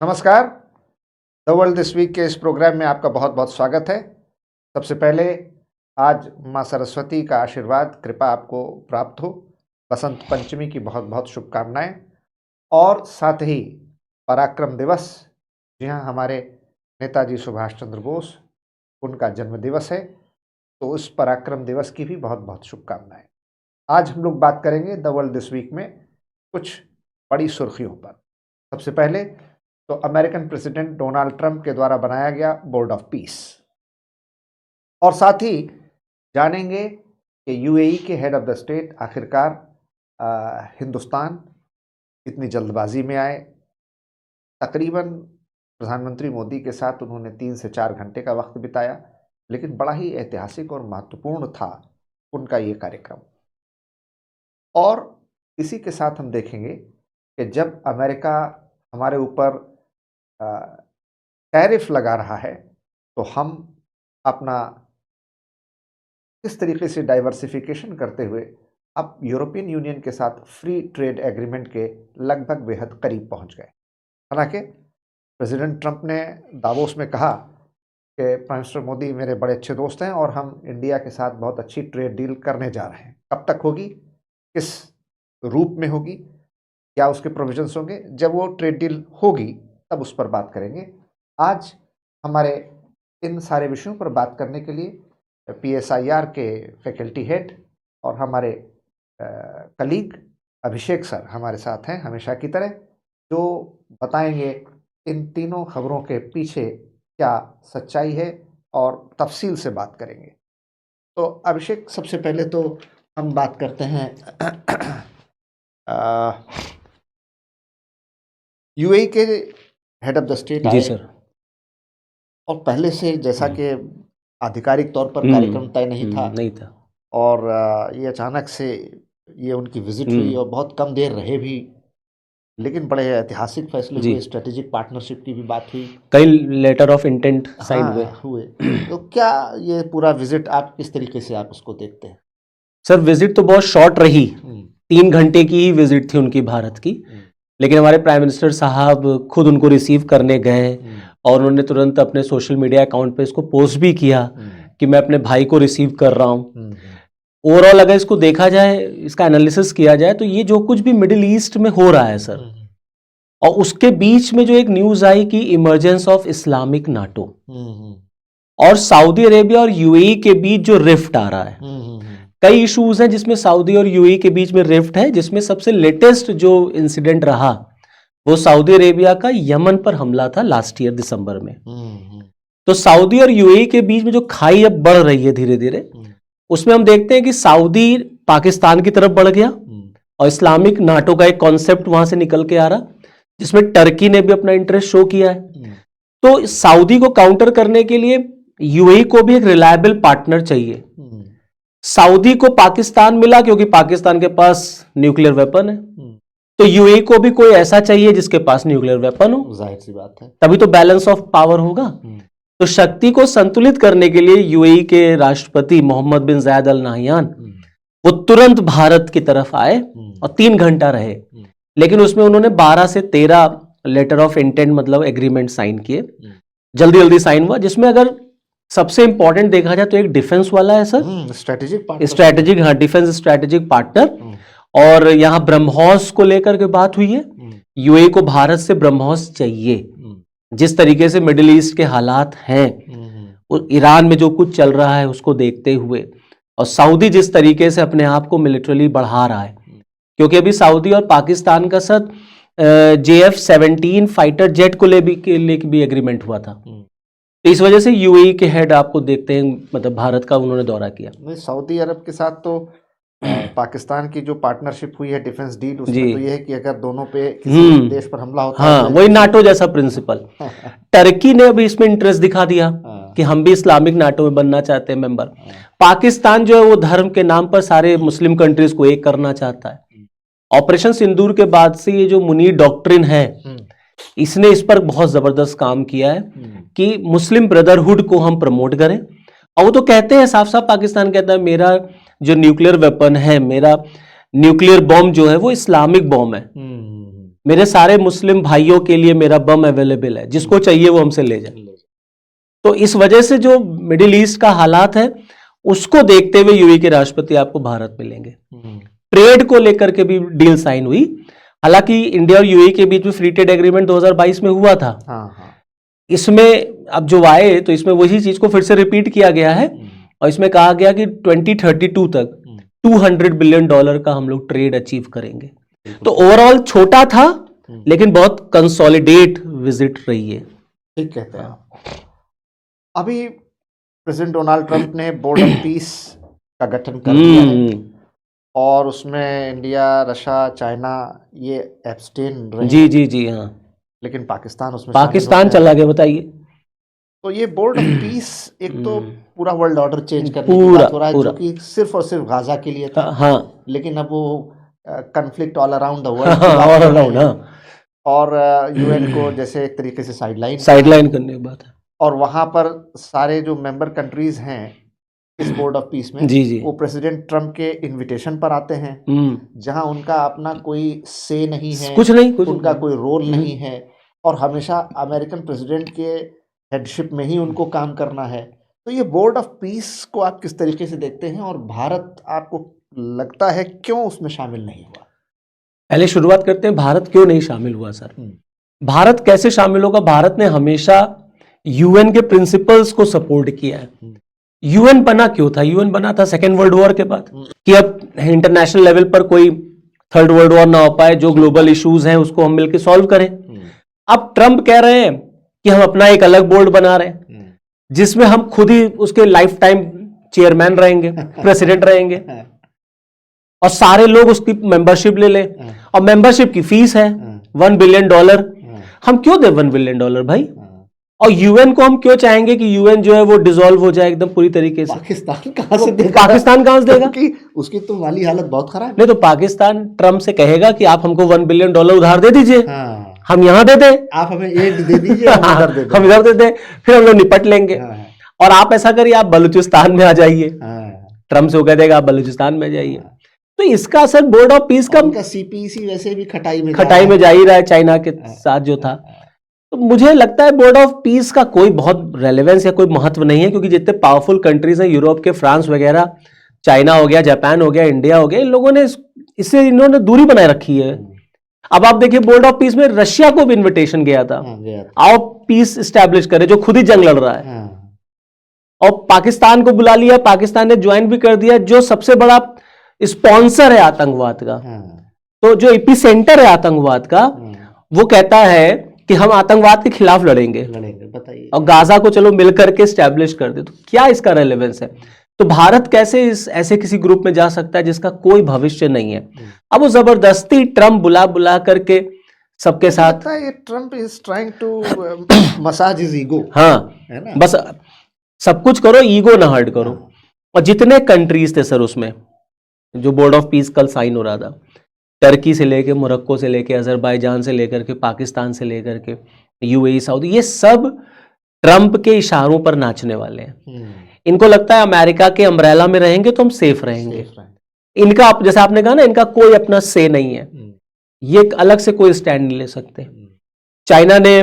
नमस्कार। The world this week के इस प्रोग्राम में आपका बहुत बहुत स्वागत है। सबसे पहले आज माँ सरस्वती का आशीर्वाद कृपा आपको प्राप्त हो। बसंत पंचमी की बहुत बहुत शुभकामनाएं और साथ ही पराक्रम दिवस, जी हाँ, हमारे नेताजी सुभाष चंद्र बोस, उनका जन्म दिवस है, तो उस पराक्रम दिवस की भी बहुत बहुत शुभकामनाएं। आज हम लोग बात करेंगे द वर्ल्ड दिस वीक में कुछ बड़ी सुर्खियों पर। सबसे पहले तो अमेरिकन प्रेसिडेंट डोनाल्ड ट्रंप के द्वारा बनाया गया बोर्ड ऑफ पीस, और साथ ही जानेंगे कि यूएई के हेड ऑफ द स्टेट आखिरकार हिंदुस्तान इतनी जल्दबाजी में आए। तकरीबन प्रधानमंत्री मोदी के साथ उन्होंने 3 से 4 घंटे का वक्त बिताया, लेकिन बड़ा ही ऐतिहासिक और महत्वपूर्ण था उनका ये कार्यक्रम। और इसी के साथ हम देखेंगे कि जब अमेरिका हमारे ऊपर टैरिफ लगा रहा है तो हम अपना किस तरीके से डाइवर्सिफिकेशन करते हुए अब यूरोपियन यूनियन के साथ फ्री ट्रेड एग्रीमेंट के लगभग बेहद करीब पहुंच गए। हालांकि प्रेसिडेंट ट्रंप ने दावोस में कहा कि प्राइम मिनिस्टर मोदी मेरे बड़े अच्छे दोस्त हैं और हम इंडिया के साथ बहुत अच्छी ट्रेड डील करने जा रहे हैं। कब तक होगी, किस रूप में होगी, क्या उसके प्रोविजंस होंगे, जब वो ट्रेड डील होगी तब उस पर बात करेंगे। आज हमारे इन सारे विषयों पर बात करने के लिए PSIR के फैकल्टी हेड और हमारे कलीग अभिषेक सर हमारे साथ हैं हमेशा की तरह, जो बताएंगे इन तीनों खबरों के पीछे क्या सच्चाई है और तफसील से बात करेंगे। तो अभिषेक, सबसे पहले तो हम बात करते हैं यूएई के हेड ऑफ द स्टेट जी आए सर। और पहले से जैसा कि आधिकारिक तौर पर कार्यक्रम तय नहीं था और ये अचानक से ये उनकी विजिट हुई और बहुत कम देर रहे भी, लेकिन बड़े ऐतिहासिक फैसले हुए। स्ट्रेटेजिक पार्टनरशिप की भी बात हुई, कई लेटर ऑफ इंटेंट साइन हुए। तो क्या ये पूरा विजिट आप किस तरीके से आप उसको देखते हैं? सर, विजिट तो बहुत शॉर्ट रही, 3 घंटे की ही विजिट थी उनकी भारत की, लेकिन हमारे प्राइम मिनिस्टर साहब खुद उनको रिसीव करने गए और उन्होंने तुरंत अपने सोशल मीडिया अकाउंट पे इसको पोस्ट भी किया कि मैं अपने भाई को रिसीव कर रहा हूँ। ओवरऑल अगर इसको देखा जाए, इसका एनालिसिस किया जाए, तो ये जो कुछ भी मिडिल ईस्ट में हो रहा है सर, और उसके बीच में जो एक न्यूज आई कि इमरजेंस ऑफ इस्लामिक नाटो और सऊदी अरेबिया और यूएई के बीच जो रिफ्ट आ रहा है, कई इश्यूज हैं जिसमें सऊदी और यूएई के बीच में रिफ्ट है, जिसमें सबसे लेटेस्ट जो इंसिडेंट रहा वो सऊदी अरेबिया का यमन पर हमला था लास्ट ईयर दिसंबर में। तो सऊदी और यूएई के बीच में जो खाई अब बढ़ रही है धीरे धीरे, उसमें हम देखते हैं कि सऊदी पाकिस्तान की तरफ बढ़ गया और इस्लामिक नाटो का एक कॉन्सेप्ट वहां से निकल के आ रहा, जिसमें टर्की ने भी अपना इंटरेस्ट शो किया है। तो सऊदी को काउंटर करने के लिए यूएई को भी एक रिलायबल पार्टनर चाहिए। सऊदी को पाकिस्तान मिला क्योंकि पाकिस्तान के पास न्यूक्लियर वेपन है, तो यूएई को भी कोई ऐसा चाहिए जिसके पास न्यूक्लियर वेपन हो। जाहिर सी बात है, तभी तो बैलेंस ऑफ पावर होगा। तो शक्ति को संतुलित करने के लिए यूएई के राष्ट्रपति मोहम्मद बिन जायद अल नाहयान वो तुरंत भारत की तरफ आए और 3 घंटा रहे, लेकिन उसमें उन्होंने 12 से 13 लेटर ऑफ इंटेंट मतलब एग्रीमेंट साइन किए, जल्दी जल्दी साइन हुआ, जिसमें अगर सबसे इंपॉर्टेंट देखा जाए तो एक डिफेंस वाला है सर, स्ट्रैटेजिक, हाँ, डिफेंस स्ट्रैटेजिक पार्टनर। और यहाँ ब्रह्मोस को लेकर के बात हुई है। यूएई को भारत से ब्रह्मोस चाहिए, जिस तरीके से मिडिल ईस्ट के हालात हैं, ईरान में जो कुछ चल रहा है उसको देखते हुए, और सऊदी जिस तरीके से अपने आप को मिलिट्रली बढ़ा रहा है, क्योंकि अभी सऊदी और पाकिस्तान का सर JF-17 फाइटर जेट को लेके भी एग्रीमेंट हुआ था। तो इस वजह से यूएई के हेड आपको देखते हैं, मतलब भारत का उन्होंने दौरा किया। सऊदी अरब के साथ तो पाकिस्तान की जो पार्टनरशिप हुई है डिफेंस डील, उसमें तो ये है कि अगर दोनों पे किसी देश पर हमला होता है, हाँ, वही नाटो जैसा प्रिंसिपल। टर्की ने अभी इसमें इंटरेस्ट दिखा दिया कि हम भी इस्लामिक नाटो में बनना चाहते हैं मेंबर। पाकिस्तान जो है वो धर्म के नाम पर सारे मुस्लिम कंट्रीज को एक करना चाहता है। ऑपरेशन सिंदूर के बाद से ये जो मुनीर डॉक्ट्रिन है, इसने इस पर बहुत जबरदस्त काम किया है कि मुस्लिम ब्रदरहुड को हम प्रमोट करें। और वो तो कहते हैं साफ साफ, पाकिस्तान कहता है मेरा जो न्यूक्लियर वेपन है, मेरा न्यूक्लियर बॉम्ब जो है वो इस्लामिक बॉम्ब है। मेरे सारे मुस्लिम भाइयों के लिए मेरा बम अवेलेबल है, जिसको चाहिए वो हमसे ले जाए। तो इस वजह से जो मिडिल ईस्ट का हालात है उसको देखते हुए यूएई के राष्ट्रपति आपको भारत मिलेंगे। ट्रेड को लेकर के भी डील साइन हुई, हालांकि इंडिया और यूएई के बीच में फ्री ट्रेड एग्रीमेंट 2022 में हुआ था। इसमें अब जो आए तो इसमें वही चीज को फिर से रिपीट किया गया है और इसमें कहा गया कि 2032 तक $200 बिलियन का हम लोग ट्रेड अचीव करेंगे। तो ओवरऑल छोटा था लेकिन बहुत कंसोलिडेट विजिट रही है। ठीक कहते हैं। अभी प्रेसिडेंट डोनाल्ड ट्रंप ने बोर्ड ऑफ पीस का गठन कर दिया है और उसमें इंडिया, रशिया, चाइना ये एब्सटेन रहे। जी जी जी हाँ, लेकिन पाकिस्तान उसमें पाकिस्तान चला गया। बताइए, तो ये बोर्ड ऑफ पीस एक तो पूरा वर्ल्ड ऑर्डर चेंज करने की बात हो रहा है, जो कि सिर्फ और सिर्फ गाजा के लिए था। हाँ, लेकिन अब वो conflict all around the world और यूएन को जैसे एक तरीके से साइडलाइन करने की बात है। और वहां पर सारे जो मेंबर कंट्रीज हैं इस बोर्ड ऑफ पीस में, जी जी, वो प्रेसिडेंट ट्रंप के इनविटेशन पर आते हैं, जहां उनका अपना कोई से नहीं है, कुछ नहीं, उनका कोई रोल नहीं है और हमेशा अमेरिकन प्रेसिडेंट के हेडशिप में ही उनको काम करना है। तो ये बोर्ड ऑफ पीस को आप किस तरीके से देखते हैं और भारत आपको लगता है क्यों उसमें शामिल नहीं हुआ? पहले शुरुआत करते हैं, भारत क्यों नहीं शामिल हुआ सर। भारत कैसे शामिल होगा? भारत ने हमेशा यूएन के प्रिंसिपल्स को सपोर्ट किया है। यूएन बना क्यों था? यूएन बना था सेकेंड वर्ल्ड वॉर के बाद कि अब इंटरनेशनल लेवल पर कोई थर्ड वर्ल्ड वॉर ना हो पाए, जो ग्लोबल इश्यूज हैं उसको हम मिलकर सॉल्व करें। अब ट्रंप कह रहे हैं कि हम अपना एक अलग बोर्ड बना रहे हैं जिसमें हम खुद ही उसके लाइफ टाइम चेयरमैन रहेंगे, प्रेसिडेंट रहेंगे और सारे लोग उसकी मेंबरशिप ले लें और मेंबरशिप की फीस है $1 बिलियन। हम क्यों दे $1 बिलियन भाई? और यूएन को हम क्यों चाहेंगे कि यूएन जो है वो डिसॉल्व हो जाए एकदम पूरी तरीके से? पाकिस्तान कहां से देगा? पाकिस्तान कहां से देगा? कि उसकी तो माली हालत बहुत खराब है। नहीं तो पाकिस्तान ट्रंप से कहेगा कि आप हमको $1 बिलियन उधार दे दीजिए, हम यहाँ दे दें, आप हमें एड दे दीजिए, हम इधर दे दें, फिर हम लोग निपट लेंगे। और आप ऐसा करिए, आप बलूचिस्तान में आ जाइए, ट्रंप से वो कह देगा आप बलूचिस्तान में जाइए। तो इसका असर बोर्ड ऑफ पीस का सीपीसी वैसे भी खटाई में जा ही रहा है चाइना के साथ जो था। तो मुझे लगता है बोर्ड ऑफ पीस का कोई बहुत रेलेवेंस या कोई महत्व नहीं है, क्योंकि जितने पावरफुल कंट्रीज हैं यूरोप के, फ्रांस वगैरह, चाइना हो गया, जापान हो गया, इंडिया हो गया, इन लोगों ने इससे इन्होंने दूरी बनाए रखी है। अब आप देखिए बोर्ड ऑफ पीस में रशिया को भी इन्विटेशन गया था, आओ पीस स्टैब्लिश करे, जो खुद ही जंग लड़ रहा है। और पाकिस्तान को बुला लिया, पाकिस्तान ने ज्वाइन भी कर दिया, जो सबसे बड़ा स्पॉन्सर है आतंकवाद का। तो जो एपिसेंटर है आतंकवाद का, वो कहता है कि हम आतंकवाद के खिलाफ लड़ेंगे। बताइए, और गाजा को चलो मिलकर के स्टैब्लिश कर दे, तो क्या इसका रेलेवेंस है? तो भारत कैसे ऐसे किसी ग्रुप में जा सकता है जिसका कोई भविष्य नहीं है? अब वो जबरदस्ती ट्रंप बुला करके सबके साथ, ये Trump is trying to massage his ego. हाँ, है ना? बस सब कुछ करो, ईगो ना हर्ट करो। और जितने कंट्रीज थे सर उसमें, जो बोर्ड ऑफ पीस कल साइन हो रहा था, टर्की से लेके, मोरक्को से लेके, अजरबैजान से लेकर के, पाकिस्तान से लेकर के, यूएई, सऊदी, ये सब ट्रंप के इशारों पर नाचने वाले हैं। इनको लगता है अमेरिका के अम्ब्रेला में रहेंगे तो हम सेफ रहेंगे। इनका, जैसे आपने कहा ना, इनका कोई अपना से नहीं है, ये अलग से कोई स्टैंड नहीं ले सकते। चाइना ने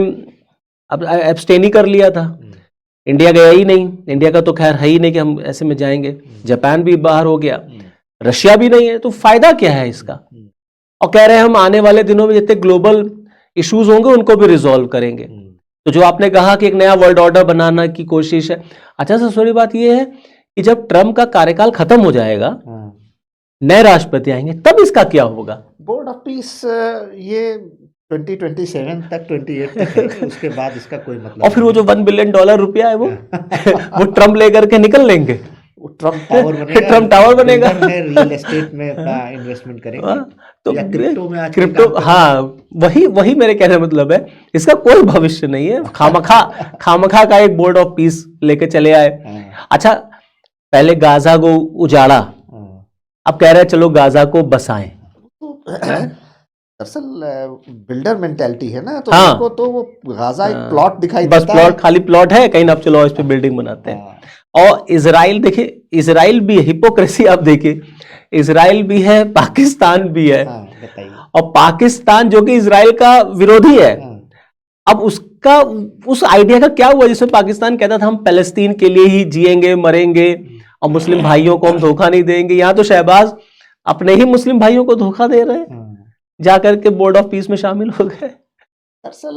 अब एब्सटेन ही कर लिया था, इंडिया गया ही नहीं, इंडिया का तो खैर है ही नहीं कि हम ऐसे में जाएंगे। जापान भी बाहर हो गया, रशिया भी नहीं है, तो फायदा क्या है इसका? और कह रहे हैं हम आने वाले दिनों में जितने ग्लोबल इश्यूज होंगे उनको भी रिजॉल्व करेंगे। तो जो आपने कहा कि एक नया वर्ल्ड ऑर्डर बनाना की कोशिश है, अच्छा सबसे बात यह है कि जब ट्रंप का कार्यकाल खत्म हो जाएगा, नए राष्ट्रपति आएंगे, तब इसका क्या होगा? बोर्ड ऑफ पीस ये 2027 तक, 28 तक है, उसके बाद इसका कोई मतलब। और फिर वो जो $1 बिलियन रुपया है वो वो ट्रंप लेकर के निकल लेंगे, ट्रंप टावर बनेगा, ट्रंप टावर बनेगा, रियल एस्टेट में इन्वेस्टमेंट करेंगे, तो क्रिप्टो में, क्रिप्टो, हाँ, वही मेरे कहने का मतलब है, इसका कोई भविष्य नहीं है। खामखा का एक बोर्ड ऑफ पीस लेके चले आए। अच्छा, पहले गाजा को उजाड़ा, अब कह रहे हैं चलो गाजा को बसाएं। दरअसल बिल्डर मेंटालिटी है ना, तो हाँ, तो वो गाजा एक प्लॉट दिखाई देता है, बस प्लॉट, खाली प्लॉट है कहीं, अब चलो इस पे बिल्डिंग बनाते हैं। और इजराइल, देखिए इजराइल भी हिपोक्रेसी, आप देखिए इजराइल भी है, पाकिस्तान भी है, बताइए। और पाकिस्तान जो कि इजराइल का विरोधी है, अब उसका उस आइडिया का क्या हुआ जिसमें पाकिस्तान कहता था हम पैलेस्तीन के लिए ही जिएंगे मरेंगे और मुस्लिम भाइयों को हम धोखा नहीं देंगे। यहाँ तो शहबाज अपने ही मुस्लिम भाइयों को धोखा दे रहे हैं, जाकर के बोर्ड ऑफ पीस में शामिल हो गए। दरअसल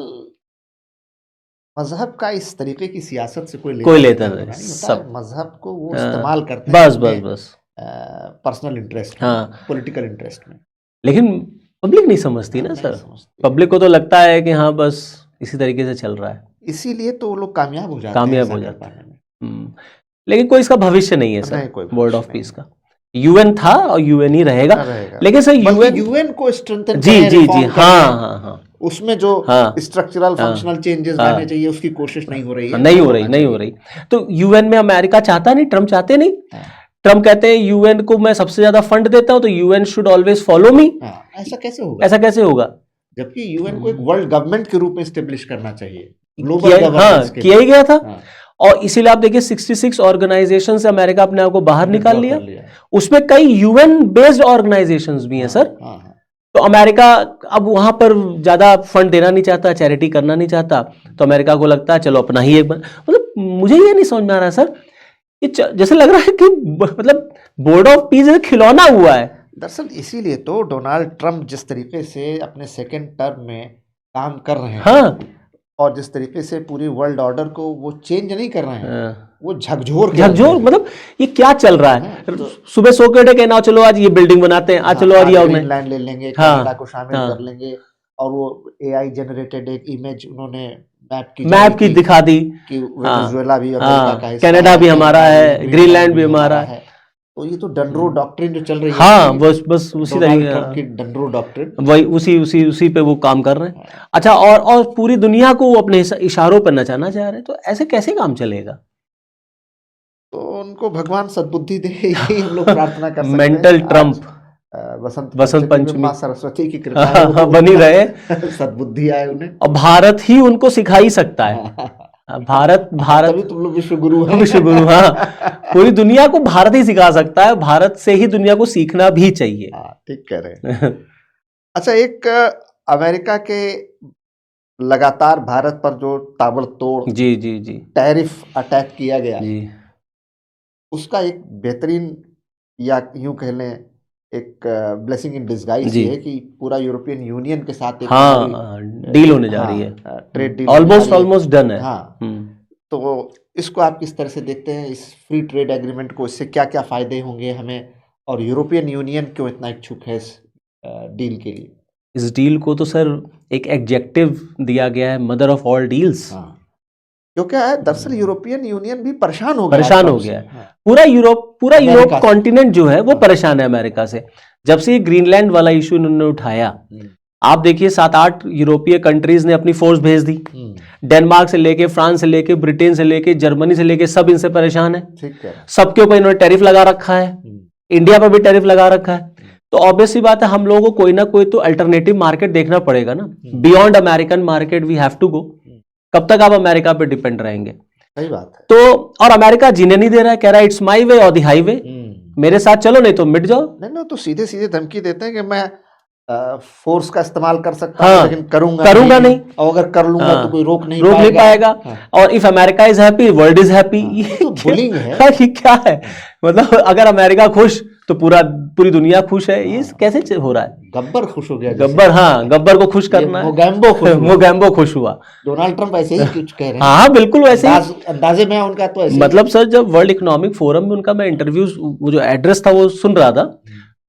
मजहब का इस तरीके की सियासत से कोई लेता नहीं, सब मजहब को वो इस्तेमाल करते हैं बस पर्सनल इंटरेस्ट, पॉलिटिकल इंटरेस्ट में। लेकिन पब्लिक नहीं समझती ना सर, पब्लिक को तो लगता है कि हाँ बस इसी तरीके से चल रहा है, इसीलिए तो वो लोग कामयाब हो जाते हैं। लेकिन कोई इसका भविष्य नहीं है सर बोर्ड ऑफ पीस का। यूएन था और यूएन ही रहेगा। लेकिन सर यूएन को स्ट्रेंथन जी हाँ उसमें जो स्ट्रक्चरल फंक्शनल चेंजेस लाने चाहिए उसकी कोशिश नहीं हो रही है, नहीं हो रही। तो यूएन में अमेरिका चाहता नहीं, ट्रम्प चाहते नहीं। ट्रम्प कहते हैं यूएन को मैं सबसे ज्यादा फंड देता हूं तो UN should always follow me. ऐसा कैसे होगा? जबकि यूएन को एक वर्ल्ड गवर्नमेंट के रूप में एस्टेब्लिश करना चाहिए, ग्लोबल गवर्नेंस किया ही गया था। और इसीलिए आप देखिए 66 ऑर्गेनाइजेशन से अमेरिका अपने आप को बाहर निकाल लिया। उसमें कई यूएन बेस्ड ऑर्गेनाइजेशंस भी हैं सर। तो अमेरिका अब वहां पर ज्यादा फंड देना नहीं चाहता, चैरिटी करना नहीं चाहता, तो अमेरिका को लगता है चलो अपना ही एक मतलब मुझे ये नहीं समझ में आ रहा है सर, ये जैसे लग रहा है कि मतलब बोर्ड ऑफ पीस खिलौना हुआ है। दरअसल इसीलिए तो डोनाल्ड ट्रंप जिस तरीके से अपने सेकेंड टर्म में काम कर रहे हैं, हाँ, और जिस तरीके से पूरी वर्ल्ड ऑर्डर को वो चेंज नहीं कर रहे हैं, वो झकझोर मतलब ये क्या चल रहा है। सुबह सो के उठे ना चलो आज ये बिल्डिंग बनाते हैं, आज चलो आज ये ग्रीनलैंड ले लेंगे, कनाडा को शामिल कर लेंगे, और वो एआई जनरेटेड एक इमेज उन्होंने मैप की दिखा दी कि वेनेजुएला भी अमेरिका का हिस्सा, कनाडा भी हमारा है, ग्रीनलैंड भी हमारा है। तो ये तो डनरो डॉक्ट्रिन जो चल रही है, हाँ बस उसी तरीके की डनरो डॉक्ट्रिन, वही उसी पे वो काम कर रहे हैं। अच्छा, और पूरी दुनिया को वो अपने इशारों पर नचाना चाह रहे हैं, तो ऐसे कैसे काम चलेगा? तो उनको भगवान सद्बुद्धि दे, यही हम लोग प्रार्थना कर सकते हैं। मेंटल ट्रम्प बसंत पंचमी मां सरस्वती की कृपा बनी रहे, सद्बुद्धि आए उन्हें, और भारत ही उनको सिखा ही सकता है। भारत तभी तुम लोग विश्व गुरु हाँ, पूरी दुनिया को भारत ही सिखा सकता है, भारत से ही दुनिया को सीखना भी चाहिए। ठीक कह रहे हैं। अच्छा, एक अमेरिका के लगातार भारत पर जो ताबड़तोड़ जी टैरिफ अटैक किया गया जी, उसका एक बेहतरीन या यूं कह लें एक ब्लेसिंग इन डिस्गाइज है कि पूरा यूरोपियन यूनियन के साथ एक डील होने जा रही है, ट्रेड डील ऑलमोस्ट डन है। तो इसको आप किस तरह से देखते हैं, इस फ्री ट्रेड एग्रीमेंट को? इससे क्या क्या फायदे होंगे हमें, और यूरोपियन यूनियन क्यों इतना इच्छुक है इस डील के लिए? इस डील को तो सर एक एडजेक्टिव दिया गया है, मदर ऑफ ऑल डील्स। क्यों क्या है, दरअसल यूरोपियन यूनियन भी परेशान हो गया है। पूरा यूरोप कॉन्टिनेंट जो है वो परेशान है अमेरिका से। जब से ये ग्रीनलैंड वाला इशू इन्होंने उठाया, आप देखिए 7-8 यूरोपीय कंट्रीज ने अपनी फोर्स भेज दी। डेनमार्क से लेके, फ्रांस से लेके, ब्रिटेन से लेके, जर्मनी से लेके, सब इनसे परेशान है। सबके ऊपर इन्होंने टैरिफ लगा रखा है, इंडिया पर भी टैरिफ लगा रखा है। तो ऑब्वियस सी बात है, हम लोगों को कोई ना कोई तो अल्टरनेटिव मार्केट देखना पड़ेगा ना। Beyond American market we have to go. कब तक आप अमेरिका पे डिपेंड रहेंगे? सही बात है। तो और अमेरिका जीने नहीं दे रहा है, कह रहा है इट्स माई वे और द हाईवे, मेरे साथ चलो नहीं तो मिट जाओ। नहीं, तो सीधे सीधे धमकी देते हैं कि मैं फोर्स का इस्तेमाल कर सकता हूं, लेकिन करूंगा नहीं, और अगर कर लूंगा तो कोई रोक नहीं पाएगा। और if America is happy world is happy. ये बुलिंग है, ये क्या है? मतलब अगर अमेरिका खुश तो पूरी दुनिया खुश है। ये कैसे हो रहा है? गब्बर खुश हो गया, गब्बर को खुश करना है, मोगैम्बो खुश हुआ। डोनाल्ड ट्रंप ऐसे ही कुछ कह रहे हैं। हाँ बिल्कुल वैसे ही अंदाजे में उनका तो ऐसे मतलब सर, जब वर्ल्ड इकोनॉमिक फोरम में उनका मैं इंटरव्यू, वो जो एड्रेस था वो सुन रहा था,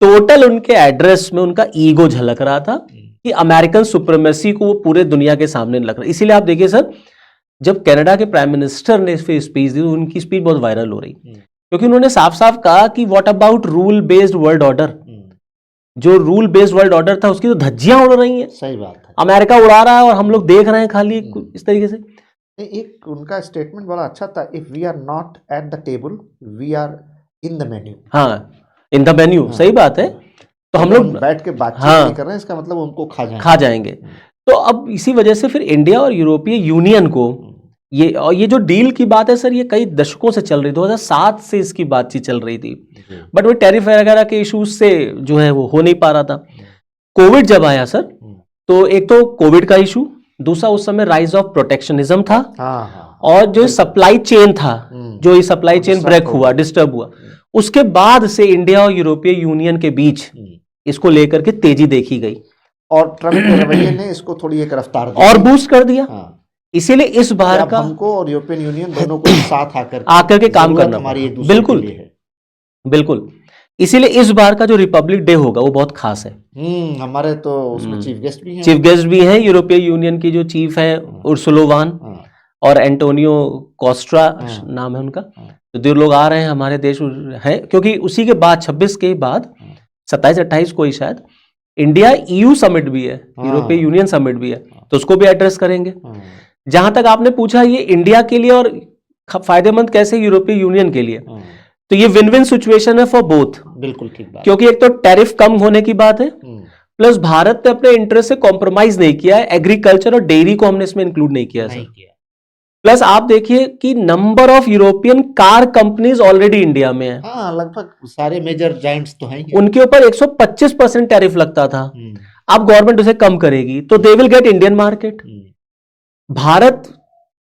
टोटल उनके एड्रेस में उनका ईगो झलक रहा था कि अमेरिकन सुप्रीमेसी को वो पूरे दुनिया के सामने लग रहा है। इसीलिए आप देखिए सर, जब कनाडा के प्राइम मिनिस्टर ने इस पे स्पीच दी तो उनकी स्पीच बहुत वायरल हो रही, क्योंकि उन्होंने साफ साफ कहा कि what about rule based world order. जो रूल बेस्ड वर्ल्ड ऑर्डर था उसकी तो धज्जियां उड़ रही हैं। सही बात है, अमेरिका उड़ा रहा है और हम लोग देख रहे हैं खाली इस तरीके से। एक उनका स्टेटमेंट बड़ा अच्छा था, if we are not at the table we are in the menu. हाँ, इन द मेन्यू, सही बात है। तो हम लोग बैठ के बातचीत नहीं कर रहे हैं, इसका मतलब उनको खा जाएंगे। तो अब इसी वजह से फिर इंडिया और यूरोपीय यूनियन को ये जो डील की बात है सर, ये कई दशकों से चल रही, 2007 से इसकी बातचीत चल रही थी, बट वो टैरिफ वगैरह के इश्यूज से जो है वो हो नहीं पा रहा था। कोविड जब आया सर, तो एक तो कोविड का इशू, दूसरा उस समय राइज ऑफ प्रोटेक्शनिज्म था, और जो सप्लाई चेन था, जो ये सप्लाई चेन ब्रेक हुआ, डिस्टर्ब हुआ, उसके बाद से इंडिया और यूरोपीय यूनियन के बीच इसको लेकर के तेजी देखी गई, और ट्रम्प के रवैये ने इसको थोड़ी एक रफ्तार दी और बूस्ट कर दिया। इसीलिए इस बार का हमको और यूरोपियन यूनियन दोनों को साथ आकर के काम करना, हमारी एक दूसरे बिल्कुल के लिए है। बिल्कुल। इसीलिए इस बार का जो रिपब्लिक डे होगा वो बहुत खास है। हमारे तो उसमें चीफ गेस्ट भी हैं। चीफ गेस्ट भी हैं, यूरोपीय यूनियन की जो चीफ है उर्सुला वॉन और एंटोनियो कोस्टा नाम है उनका, तो जो लोग आ रहे हैं हमारे देश हैं, क्योंकि उसी के बाद 26 के बाद 27-28 को ही शायद इंडिया ईयू समिट भी है, यूरोपीय यूनियन समिट भी है, तो उसको भी एड्रेस करेंगे। जहां तक आपने पूछा ये इंडिया के लिए और फायदेमंद कैसे यूरोपीय यूनियन के लिए, तो ये विन विन सिचुएशन है फॉर बोथ। बिल्कुल ठीक बात, क्योंकि एक तो टैरिफ कम होने की बात है, प्लस भारत ने अपने इंटरेस्ट से कॉम्प्रोमाइज नहीं किया है, एग्रीकल्चर और डेयरी को हमने इसमें इंक्लूड नहीं किया है। प्लस आप देखिए कि number of European car companies already India में है। लगभग सारे मेजर जायंट्स तो हैं। उनके ऊपर 125% टैरिफ लगता था, अब गवर्नमेंट उसे कम करेगी तो they will get Indian market. Bharat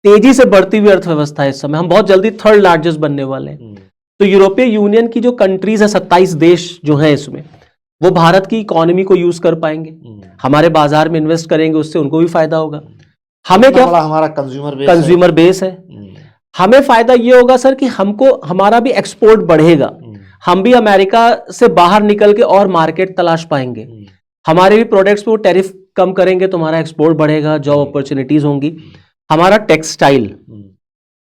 तेजी से बढ़ती हुई अर्थव्यवस्था है इस समय, हम बहुत जल्दी थर्ड लार्जेस्ट बनने वाले हैं। तो यूरोपीय यूनियन की जो कंट्रीज है, 27 देश जो हैं इसमें, वो भारत की इकोनॉमी को यूज कर पाएंगे, हमारे बाजार में इन्वेस्ट करेंगे, उससे उनको भी फायदा होगा। हमें क्या, हमारा कंज्यूमर बेस है, हमें फायदा ये होगा सर कि हमको हमारा भी एक्सपोर्ट बढ़ेगा, हम भी अमेरिका से बाहर निकल के और मार्केट तलाश पाएंगे, हमारे भी प्रोडक्ट्स पे वो टैरिफ कम करेंगे तो हमारा एक्सपोर्ट बढ़ेगा, जॉब अपॉर्चुनिटीज होंगी, हमारा टेक्सटाइल,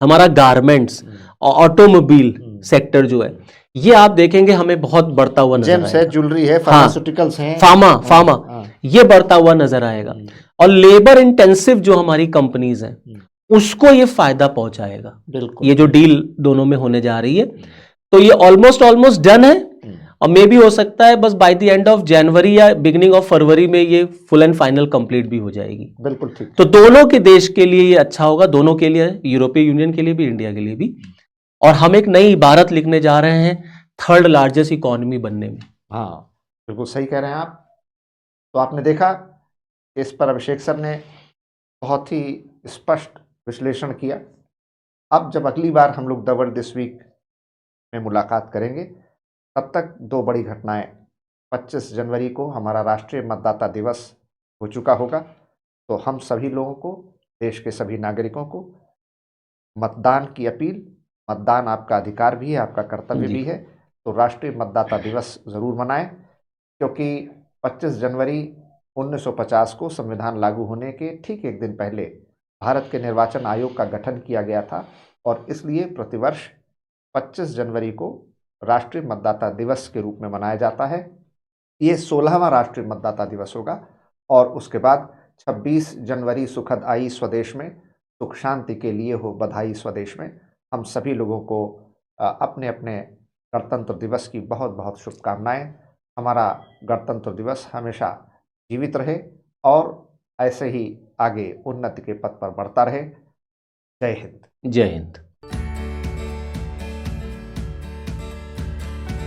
हमारा गारमेंट्स और ऑटोमोबाइल सेक्टर जो है, ये आप देखेंगे हमें बहुत बढ़ता हुआ नजर आएगा। ज्वेलरी है, फार्मास्यूटिकल्स हैं, फार्मा ये बढ़ता हुआ नजर आएगा, और लेबर इंटेंसिव जो हमारी कंपनीज हैं उसको ये फायदा पहुंचाएगा। बिल्कुल, ये जो डील दोनों में होने जा रही है, तो ये ऑलमोस्ट डन है, और मे भी हो सकता है बस by the end of January या बिगिनिंग ऑफ फरवरी में ये फुल एंड फाइनल कंप्लीट भी हो जाएगी। बिल्कुल ठीक। तो दोनों के देश के लिए ये अच्छा होगा, दोनों के लिए, यूरोपीय यूनियन के लिए भी, इंडिया के लिए भी, और हम एक नई इबारत लिखने जा रहे हैं थर्ड लार्जेस्ट इकोनॉमी बनने में। बिल्कुल सही कह रहे हैं आप। तो आपने देखा इस पर अभिषेक सर ने बहुत ही स्पष्ट विश्लेषण किया। अब जब अगली बार हम लोग द वर्ल्ड दिस वीक में मुलाकात करेंगे, तब तक दो बड़ी घटनाएं, 25 जनवरी को हमारा राष्ट्रीय मतदाता दिवस हो चुका होगा, तो हम सभी लोगों को, देश के सभी नागरिकों को मतदान की अपील, मतदान आपका अधिकार भी है, आपका कर्तव्य भी है, तो राष्ट्रीय मतदाता दिवस ज़रूर मनाएं, क्योंकि 25 जनवरी 1950 को संविधान लागू होने के ठीक एक दिन पहले भारत के निर्वाचन आयोग का गठन किया गया था, और इसलिए प्रतिवर्ष 25 जनवरी को राष्ट्रीय मतदाता दिवस के रूप में मनाया जाता है। ये 16वां राष्ट्रीय मतदाता दिवस होगा, और उसके बाद 26 जनवरी सुखद आई स्वदेश में, सुख शांति के लिए हो बधाई स्वदेश में। हम सभी लोगों को अपने अपने गणतंत्र दिवस की बहुत बहुत शुभकामनाएं। हमारा गणतंत्र दिवस हमेशा जीवित रहे और ऐसे ही आगे उन्नति के पथ पर बढ़ता रहे। जय हिंद। जय हिंद।